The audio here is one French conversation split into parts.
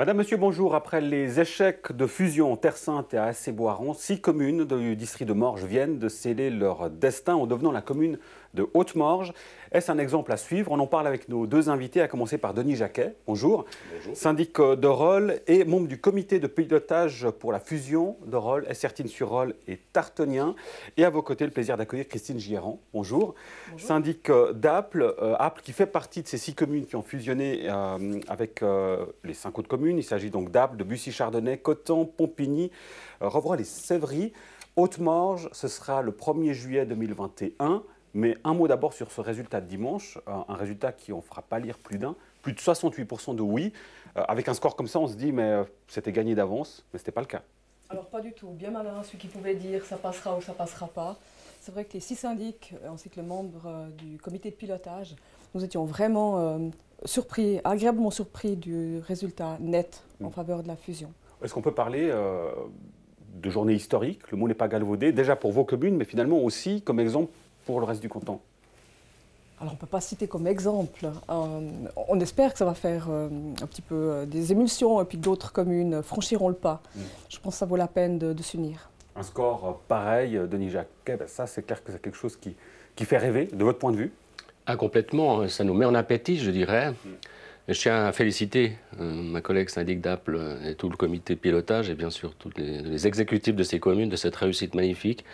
Madame, Monsieur, bonjour. Après les échecs de fusion Terre-Sainte et Assez-Boiron, 6 communes du district de Morges viennent de sceller leur destin en devenant la commune de Haute-Morges. Est-ce un exemple à suivre? On en parle avec nos deux invités, à commencer par Denis Jacquet. Bonjour. Bonjour. Syndic d'Orol et membre du comité de pilotage pour la fusion d'Orol, Essertines-sur-Orol et Tartonien. Et à vos côtés, le plaisir d'accueillir Christine Gieran. Bonjour. Bonjour. Syndic d'Apple, Apple qui fait partie de ces 6 communes qui ont fusionné avec les 5 autres communes. Il s'agit donc d'Apple, de Bussy-Chardonnay, Coton, Pompigny, Rouvroy et Sèvry. Haute-Morges, ce sera le 1er juillet 2021. Mais un mot d'abord sur ce résultat de dimanche, un résultat qui en fera pâlir plus d'un, plus de 68% de oui. Avec un score comme ça, on se dit mais c'était gagné d'avance, mais ce n'était pas le cas. Alors pas du tout, bien malin ceux qui pouvaient dire ça passera ou ça passera pas. C'est vrai que les 6 syndics ainsi que le membre du comité de pilotage, nous étions vraiment surpris, agréablement surpris du résultat net en faveur de la fusion. Est-ce qu'on peut parler de journée historique? Le mot n'est pas galvaudé, déjà pour vos communes, mais finalement aussi comme exemple pour le reste du canton. Alors on ne peut pas citer comme exemple. On espère que ça va faire un petit peu des émulsions et puis d'autres communes franchiront le pas. Je pense que ça vaut la peine de s'unir. Un score pareil, Denis Jacquet, ben ça c'est clair que c'est quelque chose qui fait rêver, de votre point de vue? Ah, complètement, ça nous met en appétit, je dirais. Je tiens à féliciter ma collègue syndic d'Apple et tout le comité de pilotage et bien sûr tous les exécutifs de ces communes de cette réussite magnifique.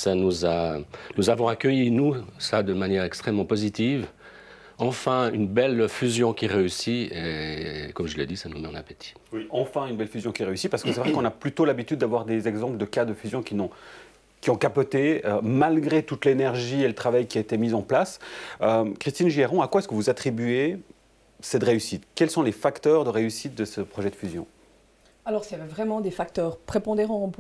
Nous avons accueilli, nous, ça de manière extrêmement positive. Enfin, une belle fusion qui réussit et, comme je l'ai dit, ça nous met en appétit. Oui, enfin une belle fusion qui réussit, parce que c'est vrai qu'on a plutôt l'habitude d'avoir des exemples de cas de fusion qui ont capoté, malgré toute l'énergie et le travail qui a été mis en place. Christine Gieran, à quoi est-ce que vous attribuez cette réussite? Quels sont les facteurs de réussite de ce projet de fusion? Alors, s'il y avait vraiment des facteurs prépondérants,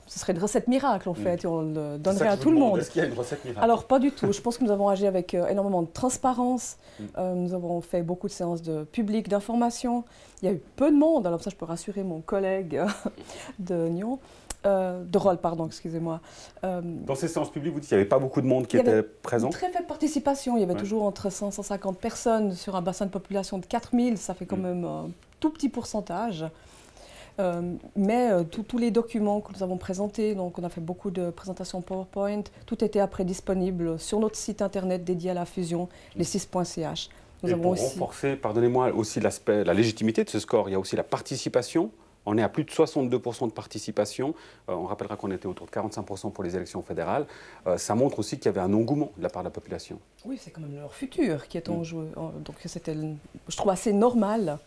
ce serait une recette miracle, en fait, et on le donnerait à tout le monde. Est-ce qu'il y a une recette miracle? Alors, pas du tout. Je pense que nous avons agi avec énormément de transparence. Nous avons fait beaucoup de séances de public, d'information. Il y a eu peu de monde, alors ça, je peux rassurer mon collègue de Nyon. De Roll, pardon, excusez-moi. Dans ces séances publiques, vous dites qu'il n'y avait pas beaucoup de monde qui était présent? Très faible participation. Il y avait toujours entre 100 et 150 personnes sur un bassin de population de 4000. Ça fait quand même un tout petit pourcentage. Mais tous les documents que nous avons présentés, donc on a fait beaucoup de présentations PowerPoint, tout était après disponible sur notre site internet dédié à la fusion, les6.ch. Nous avons aussi renforcé, pardonnez-moi, aussi l'aspect, la légitimité de ce score. Il y a aussi la participation. On est à plus de 62% de participation. On rappellera qu'on était autour de 45% pour les élections fédérales. Ça montre aussi qu'il y avait un engouement de la part de la population. Oui, c'est quand même leur futur qui est en jeu. Donc c'était, je trouve assez normal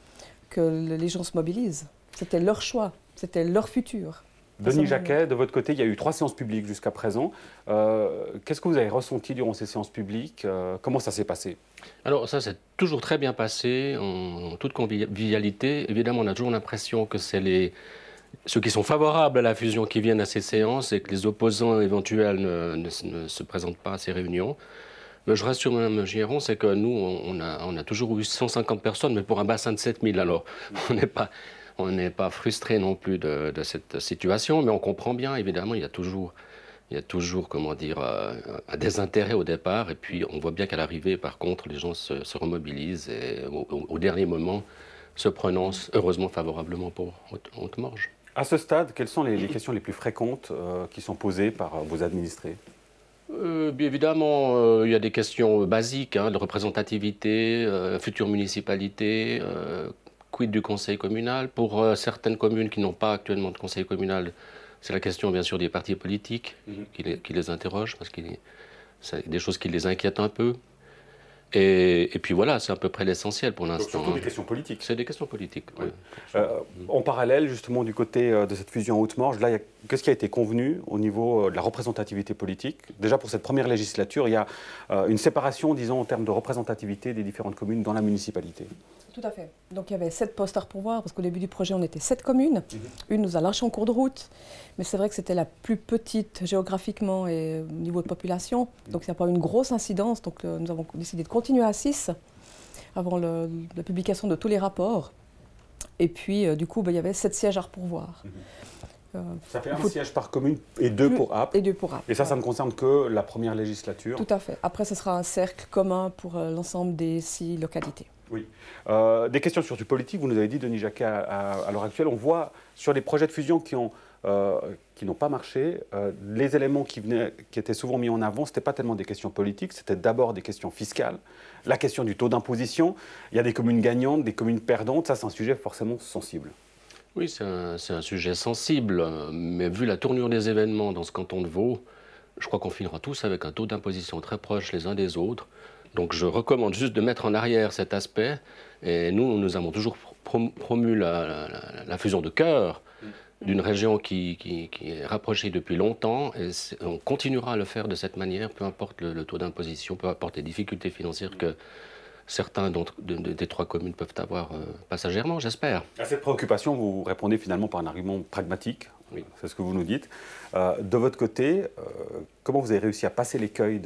que les gens se mobilisent. C'était leur choix, c'était leur futur. Denis Jacquet, de votre côté, il y a eu 3 séances publiques jusqu'à présent. Qu'est-ce que vous avez ressenti durant ces séances publiques? Comment ça s'est passé? Alors ça s'est toujours très bien passé, en toute convivialité. Évidemment, on a toujours l'impression que c'est ceux qui sont favorables à la fusion qui viennent à ces séances et que les opposants éventuels ne se présentent pas à ces réunions. Mais je rassure Mme Gieran, c'est que nous, on a toujours eu 150 personnes, mais pour un bassin de 7000. Alors, on n'est pas frustré non plus de cette situation, mais on comprend bien, évidemment, il y a toujours, comment dire, un désintérêt au départ, et puis on voit bien qu'à l'arrivée, par contre, les gens se remobilisent et au dernier moment se prononcent heureusement favorablement pour Haute-Morges. À ce stade, quelles sont les questions les plus fréquentes qui sont posées par vos administrés? Bien évidemment, il y a des questions basiques, de représentativité, future municipalité, quid du conseil communal. Pour certaines communes qui n'ont pas actuellement de conseil communal, c'est la question bien sûr des partis politiques qui les interrogent, parce que c'est des choses qui les inquiètent un peu. Et puis voilà, c'est à peu près l'essentiel pour l'instant. Surtout des questions politiques. C'est des questions politiques, oui. En parallèle, justement, du côté de cette fusion Haute-Morges, là, qu'est-ce qui a été convenu au niveau de la représentativité politique? Déjà, pour cette première législature, il y a une séparation, disons, en termes de représentativité des différentes communes dans la municipalité. Tout à fait. Donc il y avait 7 postes à pourvoir, parce qu'au début du projet, on était 7 communes. Une nous a lâché en cours de route, mais c'est vrai que c'était la plus petite géographiquement et au niveau de population. Donc il n'y a pas eu une grosse incidence, donc nous avons décidé de continuer à 6 avant la publication de tous les rapports. Et puis du coup, il y avait 7 sièges à pourvoir. Ça fait un siège par commune et 2 pour Apple. Et 2 pour Apple. Et ça ne concerne que la première législature. Tout à fait. Après, ce sera un cercle commun pour l'ensemble des 6 localités. Oui. Des questions sur du politique, vous nous avez dit, Denis Jacquet, à l'heure actuelle, on voit sur les projets de fusion qui n'ont pas marché, les éléments qui étaient souvent mis en avant, ce n'était pas tellement des questions politiques, c'était d'abord des questions fiscales, la question du taux d'imposition. Il y a des communes gagnantes, des communes perdantes, ça c'est un sujet forcément sensible. Oui, c'est un sujet sensible, mais vu la tournure des événements dans ce canton de Vaud, je crois qu'on finira tous avec un taux d'imposition très proche les uns des autres. Donc je recommande juste de mettre en arrière cet aspect. Et nous avons toujours promu la fusion de cœur d'une région qui est rapprochée depuis longtemps. Et on continuera à le faire de cette manière, peu importe le taux d'imposition, peu importe les difficultés financières que certains des trois communes peuvent avoir passagèrement, j'espère. À cette préoccupation, vous répondez finalement par un argument pragmatique. Oui. C'est ce que vous nous dites. De votre côté, comment vous avez réussi à passer l'écueil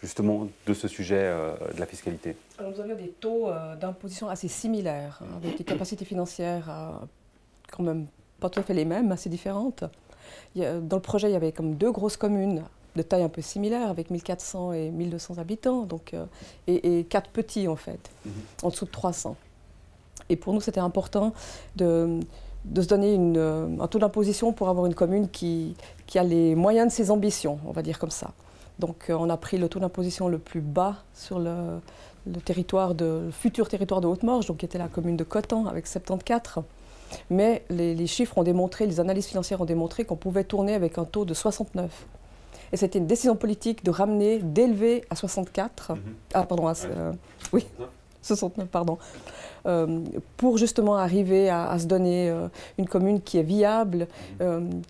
justement de ce sujet de la fiscalité? Alors, nous avions des taux d'imposition assez similaires, avec des capacités financières quand même pas tout à fait les mêmes, assez différentes. Dans le projet, il y avait comme deux grosses communes de taille un peu similaire, avec 1400 et 1200 habitants, donc, et quatre petits en fait, en dessous de 300. Et pour nous, c'était important de se donner un taux d'imposition pour avoir une commune qui a les moyens de ses ambitions, on va dire comme ça. Donc on a pris le taux d'imposition le plus bas sur le futur territoire de Haute-Morge, donc qui était la commune de Coton avec 74. Mais les chiffres ont démontré, les analyses financières ont démontré qu'on pouvait tourner avec un taux de 69. Et c'était une décision politique de ramener, d'élever à 64. Ah pardon, oui, 69, pardon. Pour justement arriver à se donner une commune qui est viable,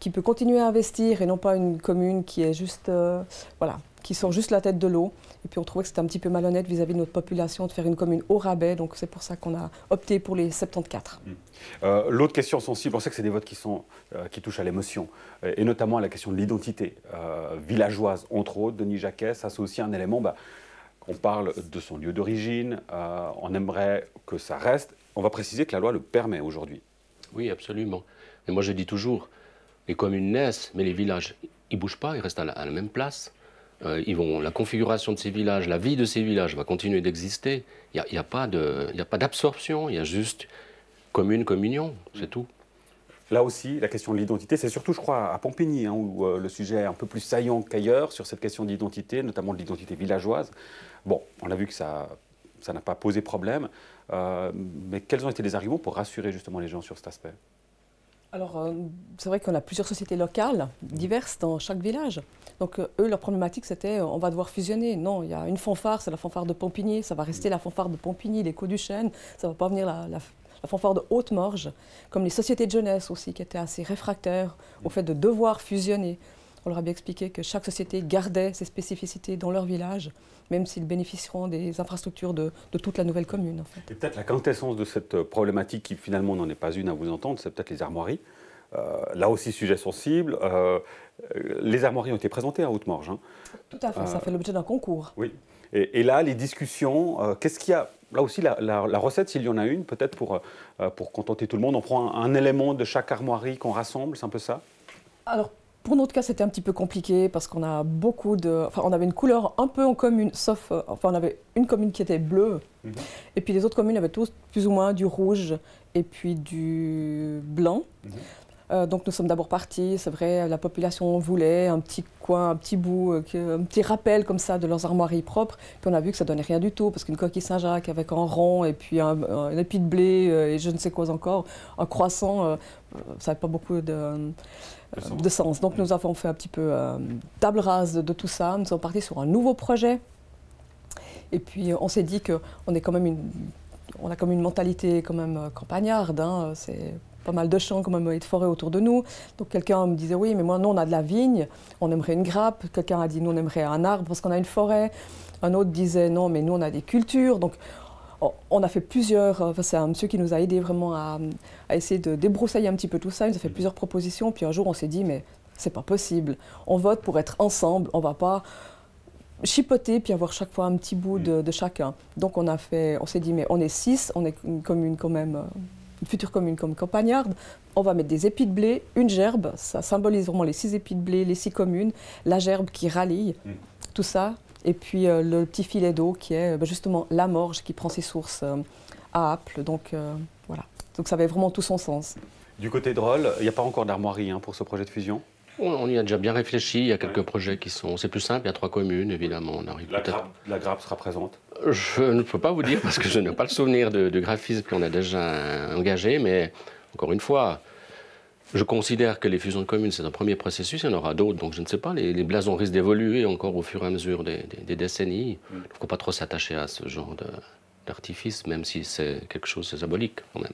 qui peut continuer à investir et non pas une commune qui est juste, voilà, qui sort juste la tête de l'eau. Et puis on trouvait que c'était un petit peu malhonnête vis-à-vis de notre population de faire une commune au rabais, donc c'est pour ça qu'on a opté pour les 74. L'autre question sensible, on sait que c'est des votes qui touchent à l'émotion, et notamment à la question de l'identité villageoise, entre autres. Denis Jacquet, ça c'est aussi un élément... on parle de son lieu d'origine, on aimerait que ça reste. On va préciser que la loi le permet aujourd'hui. Oui, absolument. Mais moi je dis toujours, les communes naissent, mais les villages, ils ne bougent pas, ils restent à la même place. La configuration de ces villages, la vie de ces villages va continuer d'exister. Il n'y a pas d'absorption, il y a juste commune, communion, c'est tout. Là aussi, la question de l'identité, c'est surtout, je crois, à Pompigny, où le sujet est un peu plus saillant qu'ailleurs sur cette question d'identité, notamment de l'identité villageoise. Bon, on a vu que ça n'a pas posé problème, mais quels ont été les arguments pour rassurer justement les gens sur cet aspect? Alors, c'est vrai qu'on a plusieurs sociétés locales diverses dans chaque village. Donc, eux, leur problématique, c'était on va devoir fusionner. Non, il y a une fanfare, c'est la fanfare de Pompigny, ça va rester la fanfare de Pompigny, l'écho du chêne, ça ne va pas venir la fanfare de Haute-Morge, comme les sociétés de jeunesse aussi, qui étaient assez réfractaires au fait de devoir fusionner. On leur a bien expliqué que chaque société gardait ses spécificités dans leur village, même s'ils bénéficieront des infrastructures de toute la nouvelle commune. En fait. Et peut-être la quintessence de cette problématique, qui finalement n'en est pas une à vous entendre, c'est peut-être les armoiries. Là aussi, sujet sensible. Les armoiries ont été présentées à Haute-Morge. Hein. Tout à fait, ça fait l'objet d'un concours. Oui. Et là, les discussions, qu'est-ce qu'il y a? Là aussi, la recette, s'il y en a une, peut-être pour contenter tout le monde, on prend un élément de chaque armoirie qu'on rassemble, c'est un peu ça? Alors, pour notre cas, c'était un petit peu compliqué parce qu'on a on avait une couleur un peu en commune, sauf, on avait une commune qui était bleue, et puis les autres communes avaient tous plus ou moins du rouge et puis du blanc. Donc nous sommes d'abord partis, c'est vrai, la population voulait un petit coin, un petit bout, un petit rappel comme ça de leurs armoiries propres. Puis on a vu que ça donnait rien du tout, parce qu'une coquille Saint-Jacques avec un rond et puis un épi de blé et je ne sais quoi encore, un croissant, ça n'avait pas beaucoup de sens. Donc nous avons fait un petit peu table rase de tout ça. Nous sommes partis sur un nouveau projet. Et puis on s'est dit qu'on est quand même on a comme une mentalité quand même campagnarde. Hein, c'est pas mal de champs quand même et de forêts autour de nous. Donc quelqu'un me disait oui, mais moi nous on a de la vigne, on aimerait une grappe. Quelqu'un a dit nous on aimerait un arbre parce qu'on a une forêt. Un autre disait non, mais nous on a des cultures. Donc on a fait plusieurs, c'est un monsieur qui nous a aidé vraiment à essayer de débroussailler un petit peu tout ça. Il nous a fait plusieurs propositions. Puis un jour on s'est dit mais c'est pas possible. On vote pour être ensemble, on va pas chipoter puis avoir chaque fois un petit bout de chacun. Donc on s'est dit mais on est 6, on est une commune quand même. Une future commune comme campagnarde, on va mettre des épis de blé, une gerbe, ça symbolise vraiment les 6 épis de blé, les 6 communes, la gerbe qui rallie, tout ça, et puis le petit filet d'eau qui est justement la Morge qui prend ses sources à Apple. Donc voilà. Donc ça avait vraiment tout son sens. Du côté de Rolle, il n'y a pas encore d'armoirie pour ce projet de fusion? On y a déjà bien réfléchi. Il y a quelques projets qui sont... C'est plus simple, il y a 3 communes, évidemment. On arrive la grappe sera présente? Je ne peux pas vous dire parce que je n'ai pas le souvenir de graphisme qu'on a déjà engagé, mais encore une fois, je considère que les fusions de communes, c'est un premier processus, il y en aura d'autres, donc je ne sais pas, les blasons risquent d'évoluer encore au fur et à mesure des décennies. Il ne faut pas trop s'attacher à ce genre d'artifice, même si c'est quelque chose de symbolique quand même.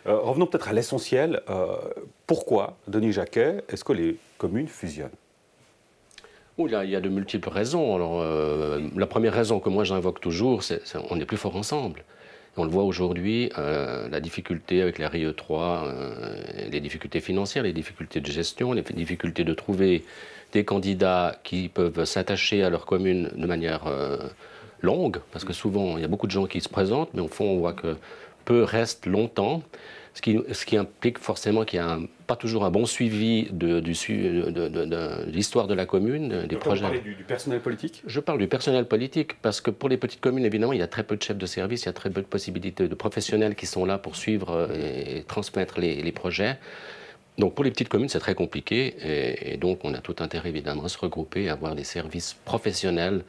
Revenons peut-être à l'essentiel. Pourquoi, Denis Jacquet, est-ce que les communes fusionnent? Il y a de multiples raisons. Alors, la première raison que moi j'invoque toujours, c'est qu'on est plus fort ensemble. Et on le voit aujourd'hui, la difficulté avec la RIE3, les difficultés financières, les difficultés de gestion, les difficultés de trouver des candidats qui peuvent s'attacher à leur commune de manière longue, parce que souvent il y a beaucoup de gens qui se présentent, mais au fond on voit que peu restent longtemps. Ce qui implique forcément qu'il n'y a pas toujours un bon suivi de l'histoire de la commune, des projets. Vous parlez du personnel politique? Je parle du personnel politique parce que pour les petites communes, évidemment, il y a très peu de chefs de service, il y a très peu de possibilités de professionnels qui sont là pour suivre et transmettre les projets. Donc pour les petites communes, c'est très compliqué et donc on a tout intérêt évidemment à se regrouper et à avoir des services professionnels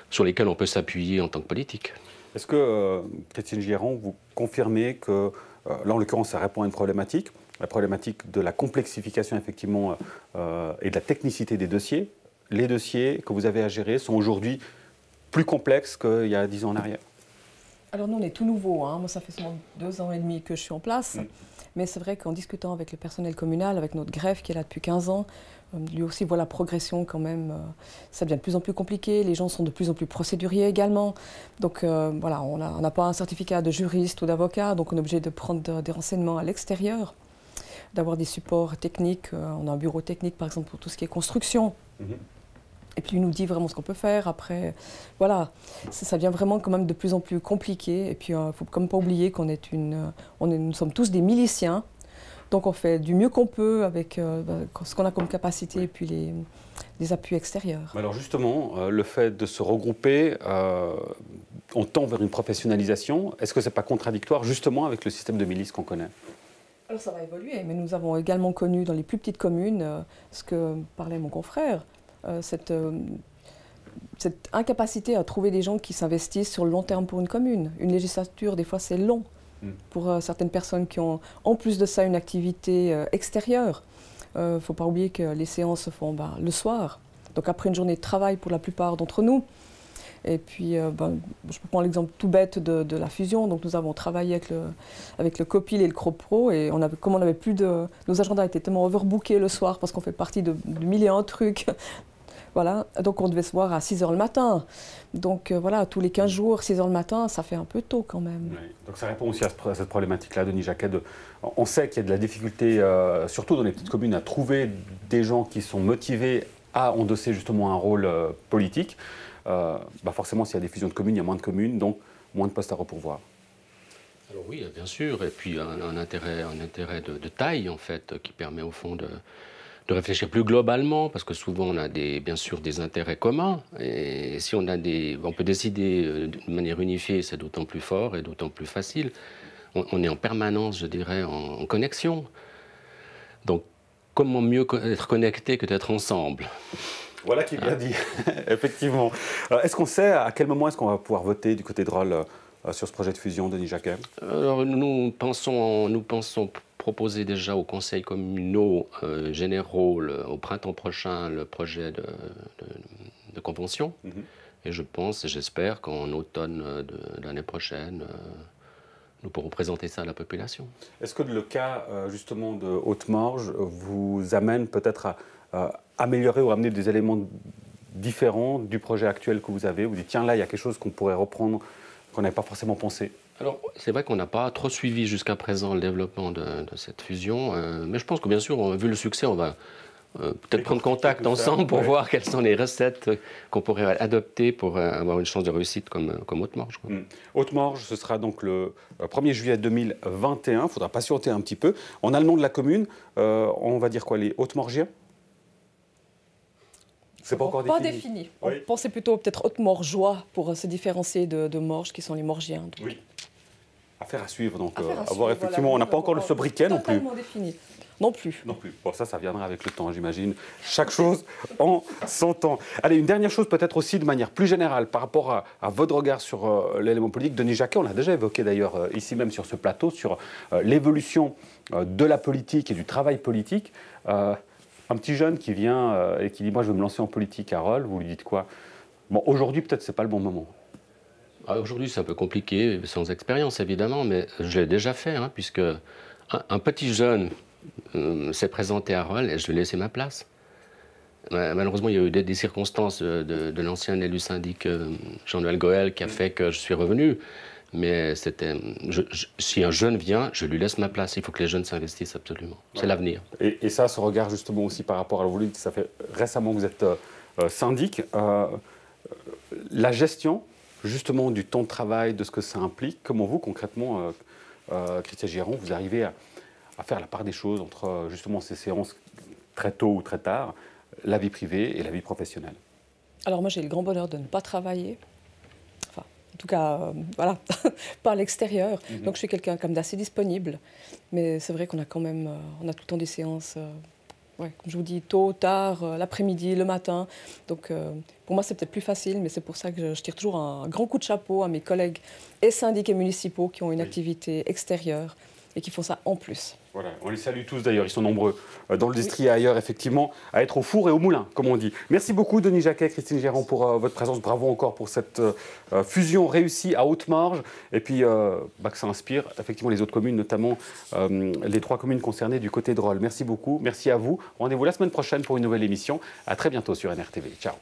sur lesquels on peut s'appuyer en tant que politique. Est-ce que, Christine Giron, vous confirmez que, là en l'occurrence, ça répond à une problématique, la problématique de la complexification effectivement et de la technicité des dossiers? Les dossiers que vous avez à gérer sont aujourd'hui plus complexes qu'il y a 10 ans en arrière? Alors nous, on est tout nouveau. Moi, ça fait seulement 2 ans et demi que je suis en place. Mais c'est vrai qu'en discutant avec le personnel communal, avec notre greffe qui est là depuis 15 ans, lui aussi voit la progression quand même. Ça devient de plus en plus compliqué. Les gens sont de plus en plus procéduriers également. Donc voilà, on n'a pas un certificat de juriste ou d'avocat, donc on est obligé de prendre des renseignements à l'extérieur, d'avoir des supports techniques. On a un bureau technique, par exemple, pour tout ce qui est construction. Et puis il nous dit vraiment ce qu'on peut faire. Après, voilà, ça devient vraiment quand même de plus en plus compliqué. Et puis il ne faut quand même pas oublier qu'on est nous sommes tous des miliciens. Donc on fait du mieux qu'on peut avec ce qu'on a comme capacité et puis les appuis extérieurs. Alors justement, le fait de se regrouper, on tend vers une professionnalisation. Est-ce que ce n'est pas contradictoire justement avec le système de milice qu'on connaît? Alors ça va évoluer, mais nous avons également connu dans les plus petites communes ce que parlait mon confrère. Cette incapacité à trouver des gens qui s'investissent sur le long terme pour une commune. Une législature, des fois, c'est long pour certaines personnes qui ont, en plus de ça, une activité extérieure. Il ne faut pas oublier que les séances se font le soir, donc après une journée de travail pour la plupart d'entre nous. Et puis, je peux prendre l'exemple tout bête de la fusion. Donc, nous avons travaillé avec le Copil et le CROPRO. Et comme on n'avait plus de... Nos agendas étaient tellement overbookés le soir parce qu'on fait partie de 1000 et un trucs. Voilà, donc on devait se voir à 6 h le matin. Donc voilà, tous les 15 jours, 6 h le matin, ça fait un peu tôt quand même. Oui. Donc ça répond aussi à cette problématique-là, Denis Jacquet. On sait qu'il y a de la difficulté, surtout dans les petites communes, à trouver des gens qui sont motivés à endosser justement un rôle politique. Forcément, s'il y a des fusions de communes, il y a moins de communes, donc moins de postes à repourvoir. Alors oui, bien sûr, et puis un intérêt de taille, en fait, qui permet au fond de réfléchir plus globalement, parce que souvent on a bien sûr des intérêts communs, et si on peut décider de manière unifiée, c'est d'autant plus fort et d'autant plus facile. On est en permanence, je dirais, en connexion. Donc, comment mieux être connecté que d'être ensemble? Voilà qui est bien dit, effectivement. Est-ce qu'on sait à quel moment est-ce qu'on va pouvoir voter du côté de Rolle sur ce projet de fusion, Denis Jacquet? Alors, nous pensons proposer déjà aux conseils communaux généraux au printemps prochain le projet de convention. Et je pense et j'espère qu'en automne de l'année prochaine, nous pourrons présenter ça à la population. Est-ce que le cas justement de Haute-Morges vous amène peut-être à améliorer ou amener des éléments différents du projet actuel que vous avez? Vous dites, tiens, là, il y a quelque chose qu'on pourrait reprendre, qu'on n'avait pas forcément pensé. Alors, c'est vrai qu'on n'a pas trop suivi jusqu'à présent le développement de cette fusion, mais je pense que bien sûr, vu le succès, on va peut-être prendre contact ensemble pour voir quelles sont les recettes qu'on pourrait adopter pour avoir une chance de réussite comme Haute-Morges. Haute-Morges, ce sera donc le 1er juillet 2021. Il faudra patienter un petit peu. On a le nom de la commune. On va dire quoi, les Haute-Morgiens? C'est pas encore défini. Oui. On pensait plutôt peut-être Haute-Morgeois pour se différencier de Morges, qui sont les Morgiens. Donc. Oui. Affaire à suivre, donc Affaire à avoir suivre, effectivement, voilà, on n'a pas encore le sobriquet non plus. Totalement défini. Non plus. Non plus. Bon, ça viendra avec le temps, j'imagine. Chaque chose en son temps. Allez, une dernière chose peut-être aussi de manière plus générale par rapport à votre regard sur l'élément politique. Denis Jacquet, on l'a déjà évoqué d'ailleurs ici même sur ce plateau, sur l'évolution de la politique et du travail politique. Un petit jeune qui vient et qui dit « moi je veux me lancer en politique », Harold, vous lui dites quoi? Bon, aujourd'hui peut-être c'est pas le bon moment. Aujourd'hui c'est un peu compliqué, sans expérience évidemment, mais je l'ai déjà fait, hein, puisque un petit jeune s'est présenté à Harold et je lui ai laissé ma place. Malheureusement, il y a eu des circonstances de l'ancien élu syndic Jean-Noël Goël qui a fait que je suis revenu. Mais si un jeune vient, je lui laisse ma place. Il faut que les jeunes s'investissent absolument. C'est l'avenir. Et ça, ce regard justement aussi par rapport à vous dites que ça fait récemment que vous êtes syndic. La gestion justement du temps de travail, de ce que ça implique, comment vous concrètement, Christian Giron, vous arrivez à faire la part des choses entre justement ces séances très tôt ou très tard, la vie privée et la vie professionnelle? Alors moi j'ai le grand bonheur de ne pas travailler, enfin en tout cas voilà, pas à l'extérieur, donc je suis quelqu'un comme d'assez disponible, mais c'est vrai qu'on a quand même, on a tout le temps des séances, ouais, comme je vous dis, tôt, tard, l'après-midi, le matin, donc pour moi c'est peut-être plus facile, mais c'est pour ça que je tire toujours un grand coup de chapeau à mes collègues et syndics et municipaux qui ont une activité extérieure et qui font ça en plus. Voilà, on les salue tous d'ailleurs, ils sont nombreux dans le district et ailleurs, effectivement, à être au four et au moulin, comme on dit. Merci beaucoup, Denis Jacquet, Christine Giron, pour votre présence. Bravo encore pour cette fusion réussie à Haute-Marge. Et puis, que ça inspire effectivement les autres communes, notamment les 3 communes concernées du côté de Rolle. Merci beaucoup, merci à vous. Rendez-vous la semaine prochaine pour une nouvelle émission. À très bientôt sur NRTV. Ciao.